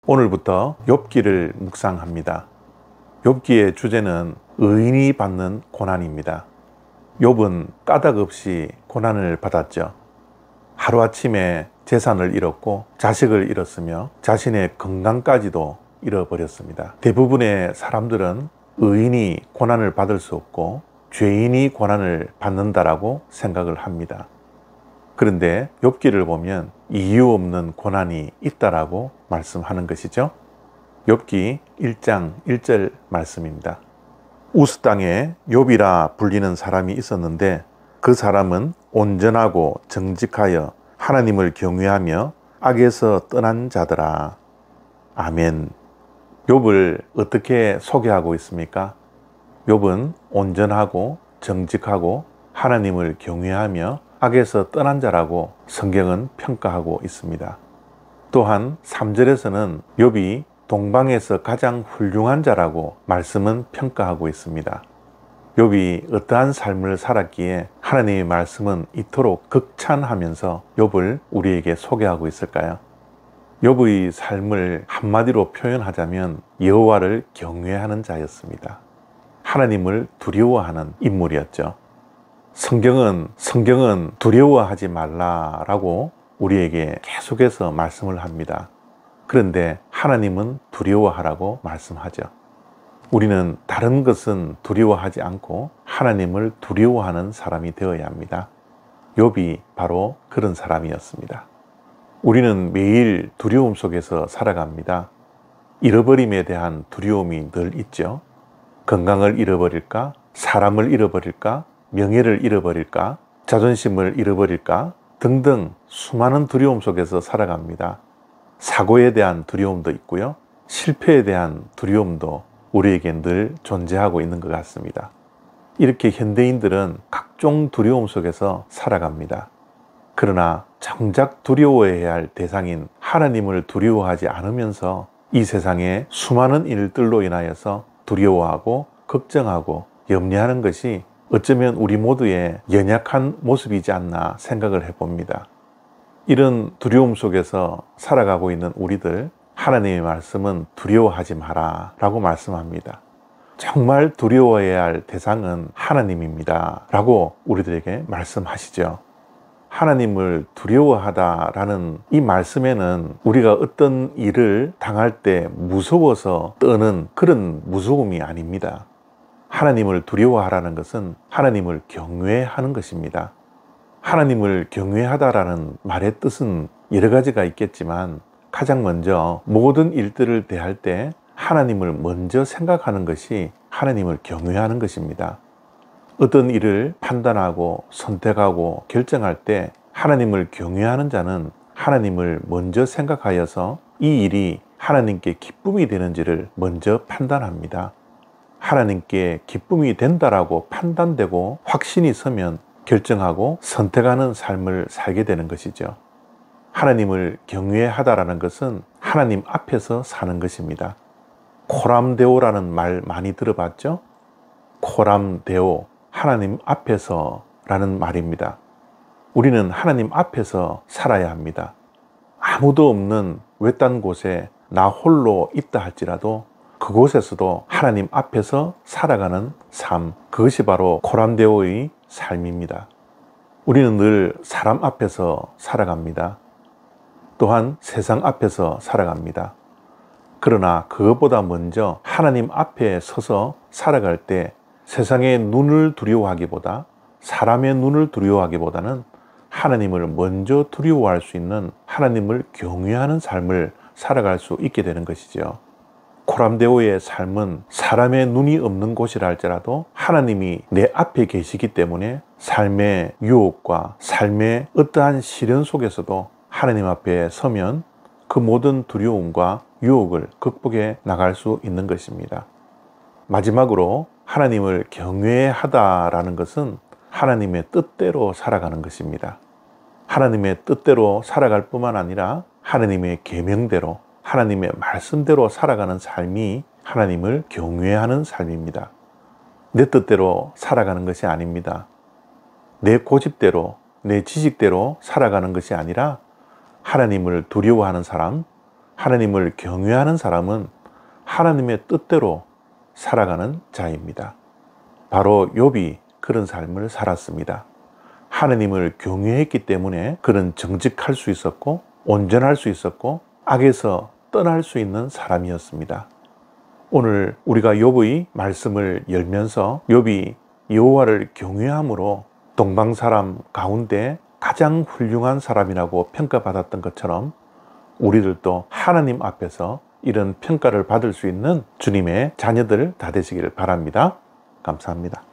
오늘부터 욥기를 묵상합니다. 욥기의 주제는 의인이 받는 고난입니다. 욥은 까닭 없이 고난을 받았죠. 하루아침에 재산을 잃었고 자식을 잃었으며 자신의 건강까지도 잃어버렸습니다. 대부분의 사람들은 의인이 고난을 받을 수 없고 죄인이 고난을 받는다라고 생각을 합니다. 그런데 욥기를 보면 이유 없는 고난이 있다라고 말씀하는 것이죠. 욥기 1장 1절 말씀입니다. 우스 땅에 욥이라 불리는 사람이 있었는데 그 사람은 온전하고 정직하여 하나님을 경외하며 악에서 떠난 자더라. 아멘. 욥을 어떻게 소개하고 있습니까? 욥은 온전하고 정직하고 하나님을 경외하며 악에서 떠난 자라고 성경은 평가하고 있습니다. 또한 3절에서는 욥이 동방에서 가장 훌륭한 자라고 말씀은 평가하고 있습니다. 욥이 어떠한 삶을 살았기에 하나님의 말씀은 이토록 극찬하면서 욥을 우리에게 소개하고 있을까요? 욥의 삶을 한마디로 표현하자면 여호와를 경외하는 자였습니다. 하나님을 두려워하는 인물이었죠. 성경은 두려워하지 말라라고 우리에게 계속해서 말씀을 합니다. 그런데 하나님은 두려워하라고 말씀하죠. 우리는 다른 것은 두려워하지 않고 하나님을 두려워하는 사람이 되어야 합니다. 욥이 바로 그런 사람이었습니다. 우리는 매일 두려움 속에서 살아갑니다. 잃어버림에 대한 두려움이 늘 있죠. 건강을 잃어버릴까? 사람을 잃어버릴까? 명예를 잃어버릴까? 자존심을 잃어버릴까? 등등 수많은 두려움 속에서 살아갑니다. 사고에 대한 두려움도 있고요. 실패에 대한 두려움도 우리에게 늘 존재하고 있는 것 같습니다. 이렇게 현대인들은 각종 두려움 속에서 살아갑니다. 그러나 정작 두려워해야 할 대상인 하나님을 두려워하지 않으면서 이 세상의 수많은 일들로 인하여서 두려워하고 걱정하고 염려하는 것이 어쩌면 우리 모두의 연약한 모습이지 않나 생각을 해봅니다. 이런 두려움 속에서 살아가고 있는 우리들, 하나님의 말씀은 두려워하지 마라 라고 말씀합니다. 정말 두려워해야 할 대상은 하나님입니다 라고 우리들에게 말씀하시죠. 하나님을 두려워하다라는 이 말씀에는 우리가 어떤 일을 당할 때 무서워서 떠는 그런 무서움이 아닙니다. 하나님을 두려워하라는 것은 하나님을 경외하는 것입니다. 하나님을 경외하다라는 말의 뜻은 여러 가지가 있겠지만 가장 먼저 모든 일들을 대할 때 하나님을 먼저 생각하는 것이 하나님을 경외하는 것입니다. 어떤 일을 판단하고 선택하고 결정할 때 하나님을 경외하는 자는 하나님을 먼저 생각하여서 이 일이 하나님께 기쁨이 되는지를 먼저 판단합니다. 하나님께 기쁨이 된다라고 판단되고 확신이 서면 결정하고 선택하는 삶을 살게 되는 것이죠. 하나님을 경외하다라는 것은 하나님 앞에서 사는 것입니다. 코람데오라는 말 많이 들어봤죠? 코람데오, 하나님 앞에서라는 말입니다. 우리는 하나님 앞에서 살아야 합니다. 아무도 없는 외딴 곳에 나 홀로 있다 할지라도 그곳에서도 하나님 앞에서 살아가는 삶, 그것이 바로 코람데오의 삶입니다. 우리는 늘 사람 앞에서 살아갑니다. 또한 세상 앞에서 살아갑니다. 그러나 그것보다 먼저 하나님 앞에 서서 살아갈 때 세상의 눈을 두려워하기보다 사람의 눈을 두려워하기보다는 하나님을 먼저 두려워할 수 있는 하나님을 경외하는 삶을 살아갈 수 있게 되는 것이죠. 코람데오의 삶은 사람의 눈이 없는 곳이라 할지라도 하나님이 내 앞에 계시기 때문에 삶의 유혹과 삶의 어떠한 시련 속에서도 하나님 앞에 서면 그 모든 두려움과 유혹을 극복해 나갈 수 있는 것입니다. 마지막으로 하나님을 경외하다라는 것은 하나님의 뜻대로 살아가는 것입니다. 하나님의 뜻대로 살아갈 뿐만 아니라 하나님의 계명대로 하나님의 말씀대로 살아가는 삶이 하나님을 경외하는 삶입니다. 내 뜻대로 살아가는 것이 아닙니다. 내 고집대로, 내 지식대로 살아가는 것이 아니라 하나님을 두려워하는 사람, 하나님을 경외하는 사람은 하나님의 뜻대로 살아가는 자입니다. 바로 욥이 그런 삶을 살았습니다. 하나님을 경외했기 때문에 그는 정직할 수 있었고 온전할 수 있었고 악에서 떠날 수 있는 사람이었습니다. 오늘 우리가 욥의 말씀을 열면서 욥이 여호와를 경외함으로 동방 사람 가운데 가장 훌륭한 사람이라고 평가받았던 것처럼 우리들도 하나님 앞에서 이런 평가를 받을 수 있는 주님의 자녀들 다 되시기를 바랍니다. 감사합니다.